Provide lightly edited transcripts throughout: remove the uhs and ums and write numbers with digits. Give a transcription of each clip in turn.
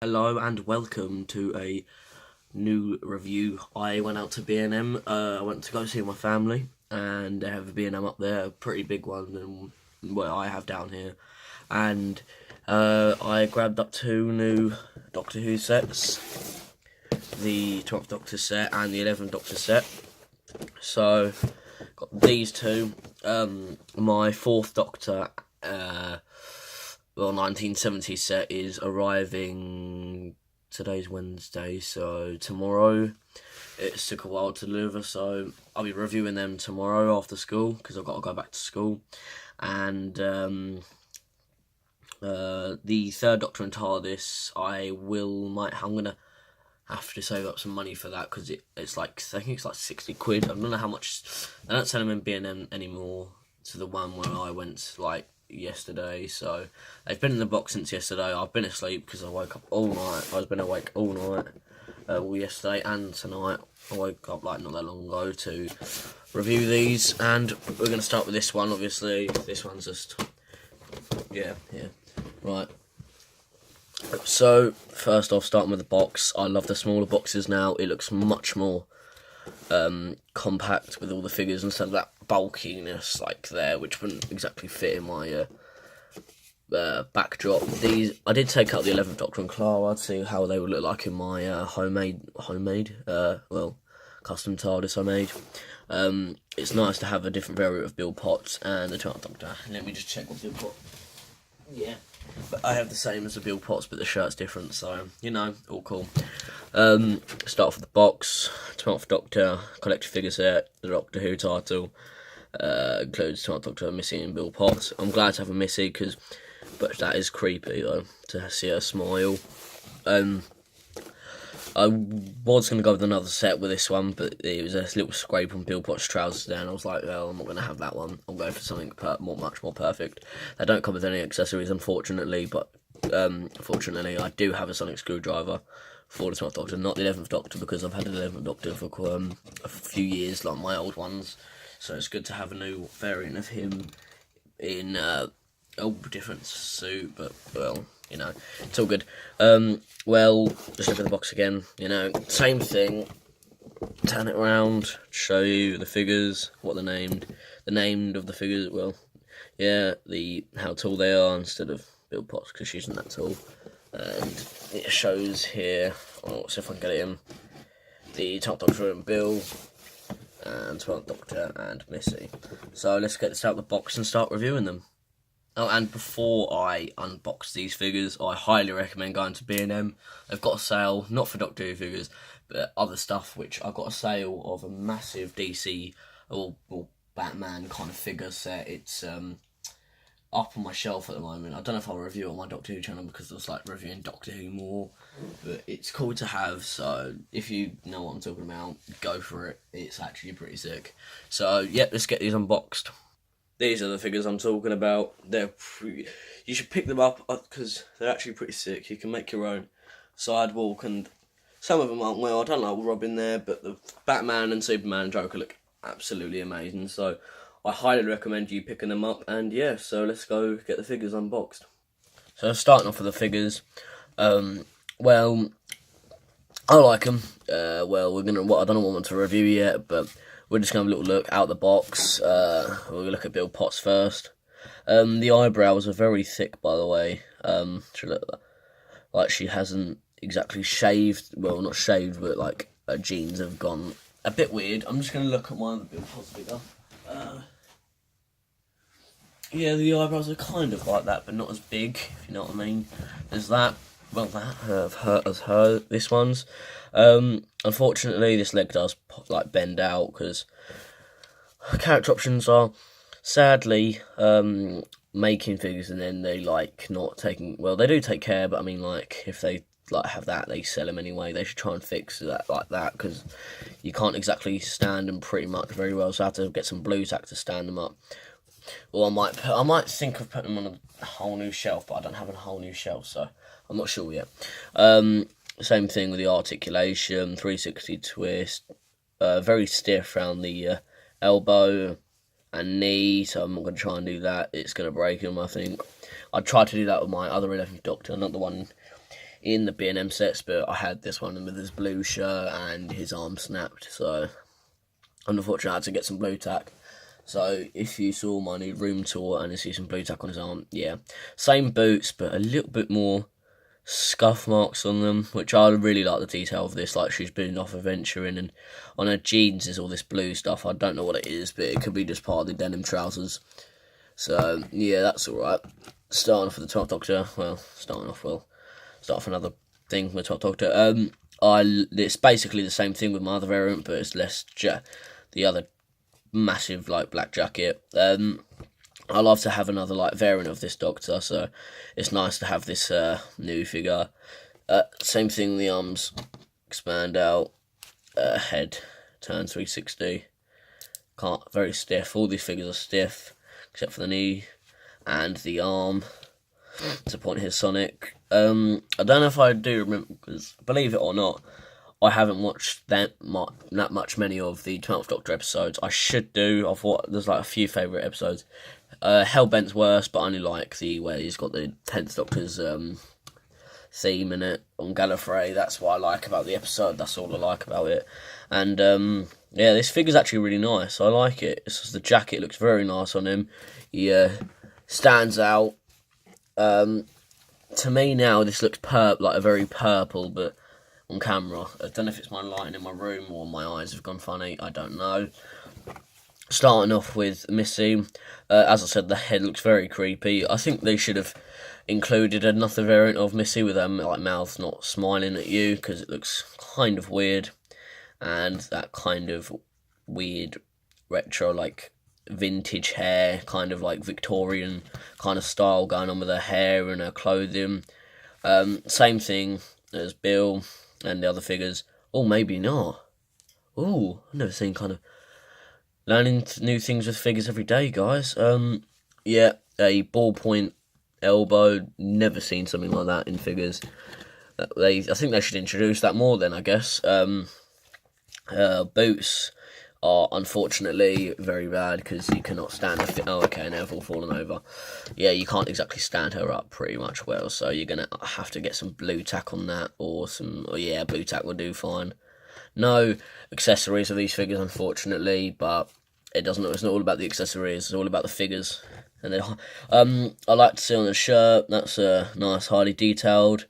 Hello and welcome to a new review. I went out to B&M. I went to go see my family, and they have a B&M up there, a pretty big one than what I have down here. And I grabbed up two new Doctor Who sets, the 12th Doctor set and the 11th Doctor set. So got these two. My 4th Doctor. 1970 set is arriving. Today's Wednesday, so tomorrow. It took a while to deliver, so I'll be reviewing them tomorrow after school because I've got to go back to school. And the 3rd Doctor and TARDIS, I'm gonna have to save up some money for that because it's like, I think it's like 60 quid. I don't know how much. They don't sell them in B&M anymore to the one where I went like yesterday, so they've been in the box since yesterday. I've been asleep because I woke up all night. I've been awake all night, all yesterday and tonight. I woke up like not that long ago to review these, and we're going to start with this one. Obviously, this one's just yeah, right. So first off, starting with the box. I love the smaller boxes now. It looks much more compact with all the figures instead of that bulkiness like there, which wouldn't exactly fit in my backdrop. These I did take out the 11th Doctor and Clara to see how they would look like in my homemade custom TARDIS I made. It's nice to have a different variant of Bill Potts and the 12th Doctor. Let me just check what Bill Potts. Yeah. But I have the same as the Bill Potts, but the shirt's different, so, all cool. Start off with the box. 12th Doctor, collector figure set, the Doctor Who title, includes 12th Doctor, Missy and Bill Potts. I'm glad to have a Missy, but that is creepy, though, to see her smile. I was going to go with another set with this one, but it was a little scrape on Bill Potts' trousers there, and I was like, well, I'm not going to have that one. I'll go for something much more perfect. They don't come with any accessories, unfortunately, but fortunately, I do have a sonic screwdriver for the 12th Doctor, not the 11th Doctor, because I've had the 11th Doctor for a few years, like my old ones, so it's good to have a new variant of him in a different suit, but, well, it's all good. Just look at the box again, same thing. Turn it around, show you the figures, what they're named. The name of the figures, how tall they are instead of Bill Potts, because she's not that tall. And it shows here, let's see if I can get it in, the 12th Doctor and Bill, and 12th Doctor and Missy. So let's get this out of the box and start reviewing them. Oh, and before I unbox these figures, I highly recommend going to B&M. They've got a sale, not for Doctor Who figures, but other stuff, which I got a sale of a massive DC or Batman kind of figure set. It's up on my shelf at the moment. I don't know if I'll review it on my Doctor Who channel because I was like reviewing Doctor Who more, but it's cool to have, so if you know what I'm talking about, go for it. It's actually pretty sick. So, yep, let's get these unboxed. These are the figures I'm talking about. You should pick them up because they're actually pretty sick. You can make your own sidewalk, and some of them aren't well. I don't like Robin there, but the Batman and Superman and Joker look absolutely amazing. So I highly recommend you picking them up. And yeah, so let's go get the figures unboxed. So starting off with the figures. I like them. I don't know what I want to review yet, but we're just going to have a little look out the box. We're going to look at Bill Potts first. The eyebrows are very thick, by the way. She look like she hasn't exactly shaved. Well, not shaved, but like her jeans have gone a bit weird. I'm just going to look at one of the Bill Potts figure. The eyebrows are kind of like that, but not as big, if you know what I mean. There's that. Well, this one's. Unfortunately, this leg does bend out because character options are sadly making figures and then they not taking. Well, they do take care, but I mean, if they have that, they sell them anyway. They should try and fix that because you can't exactly stand them pretty much very well. So I have to get some blue tack to stand them up. Or I might think of putting them on a whole new shelf, but I don't have a whole new shelf, so I'm not sure yet. Same thing with the articulation, 360 twist, very stiff around the elbow and knee, so I'm not going to try and do that. It's going to break them, I think. I tried to do that with my other 11th Doctor, not the one in the B&M sets, but I had this one with his blue shirt and his arm snapped, so unfortunately I had to get some blue tack. So if you saw my new room tour and you see some blue tack on his arm, yeah, same boots but a little bit more scuff marks on them, which I really like the detail of this, like she's been off adventuring, and on her jeans is all this blue stuff. I don't know what it is, but it could be just part of the denim trousers. So yeah, that's alright. Starting off with the 12th Doctor, start off another thing with 12th Doctor. It's basically the same thing with my other variant, but it's less the other massive like black jacket. I love to have another like variant of this Doctor, so it's nice to have this new figure. Same thing, the arms expand out, head turns 360. Very stiff. All these figures are stiff except for the knee and the arm. To point his Sonic. I don't know if I do remember, because believe it or not, I haven't watched that many of the 12th Doctor episodes. I should do. There's like a few favourite episodes. Hellbent's worse, but I only like where he's got the 10th Doctor's theme in it on Gallifrey. That's what I like about the episode. That's all I like about it. And yeah, this figure's actually really nice. I like it. It's just the jacket looks very nice on him. He stands out. To me now, this looks like a very purple, but on camera, I don't know if it's my lighting in my room or my eyes have gone funny. I don't know. Starting off with Missy, as I said, the head looks very creepy. I think they should have included another variant of Missy with her like mouth not smiling at you, because it looks kind of weird, and that kind of weird retro like vintage hair, kind of like Victorian kind of style going on with her hair and her clothing. Same thing as Bill and the other figures. Oh, maybe not. Oh, I've never seen kind of learning new things with figures every day, guys. Yeah, a ballpoint elbow. Never seen something like that in figures. I think they should introduce that more then, I guess. Boots are unfortunately very bad because you cannot stand her. Oh, okay, now they've all fallen over. Yeah, you can't exactly stand her up pretty much well, so you're going to have to get some blue tack on that, yeah, blue tack will do fine. No accessories of these figures, unfortunately, but it's not all about the accessories, it's all about the figures. And then, I like to see on the shirt, that's nice, highly detailed.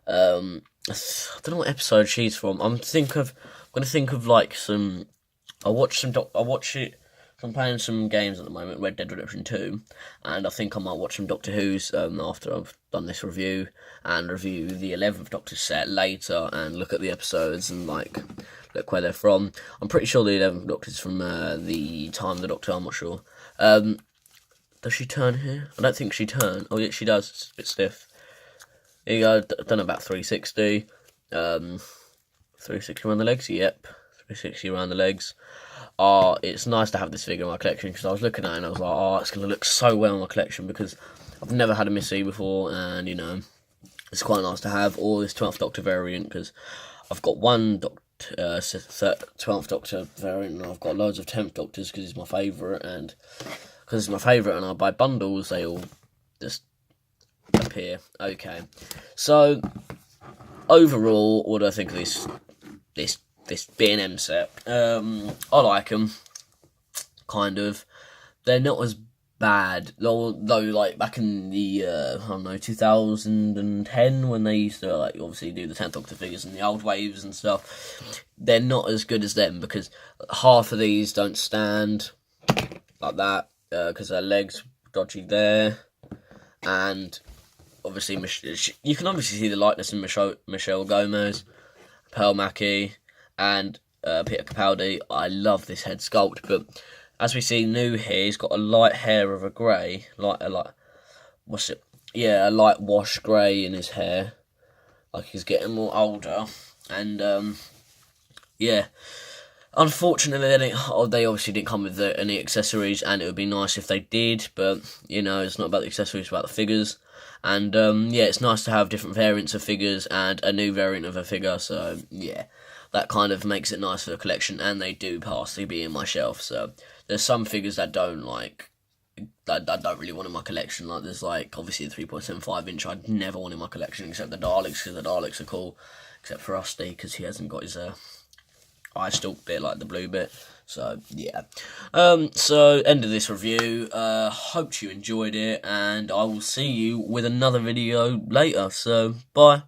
I don't know what episode she's from. I'm going to think of like some. I watch it. I'm playing some games at the moment, Red Dead Redemption 2, and I think I might watch some Doctor Who's after I've done this review, and review the 11th Doctor set later, and look at the episodes and like look where they're from. I'm pretty sure the 11th Doctor's from the Time of the Doctor. I'm not sure. Does she turn here? I don't think she turns. Oh yeah, she does. It's a bit stiff. Here you go. Done about 360. 360 around the legs. Yep. 360 around the legs. It's nice to have this figure in my collection, because I was looking at it and I was like, it's going to look so well in my collection, because I've never had a Missy before, and it's quite nice to have all this 12th Doctor variant, because I've got one 12th Doctor variant, and I've got loads of 10th Doctors because it's my favourite, and I buy bundles, they all just appear. Okay, so overall, what do I think of this B&M set? I like them, kind of. They're not as bad, though like back in the 2010, when they used to like obviously do the 10th Doctor figures and the old waves and stuff, they're not as good as them, because half of these don't stand like that, because their legs dodgy there, and obviously you can obviously see the likeness in Michelle Gomez, Pearl Mackie, and Peter Capaldi. I love this head sculpt, but as we see new here, he's got a light hair of a grey, a light wash grey in his hair, like he's getting more older, and yeah. Unfortunately, they obviously didn't come with any accessories, and it would be nice if they did, but, it's not about the accessories, it's about the figures. And, yeah, it's nice to have different variants of figures and a new variant of a figure, so, yeah, that kind of makes it nice for the collection, and they do pass to be in my shelf, so there's some figures that don't, I don't really want in my collection. Like, there's like obviously the 3.75 inch I'd never want in my collection except the Daleks, because the Daleks are cool, except for Rusty because he hasn't got his eye stalk bit like the blue bit. So yeah. So end of this review. Hope you enjoyed it, and I will see you with another video later. So bye.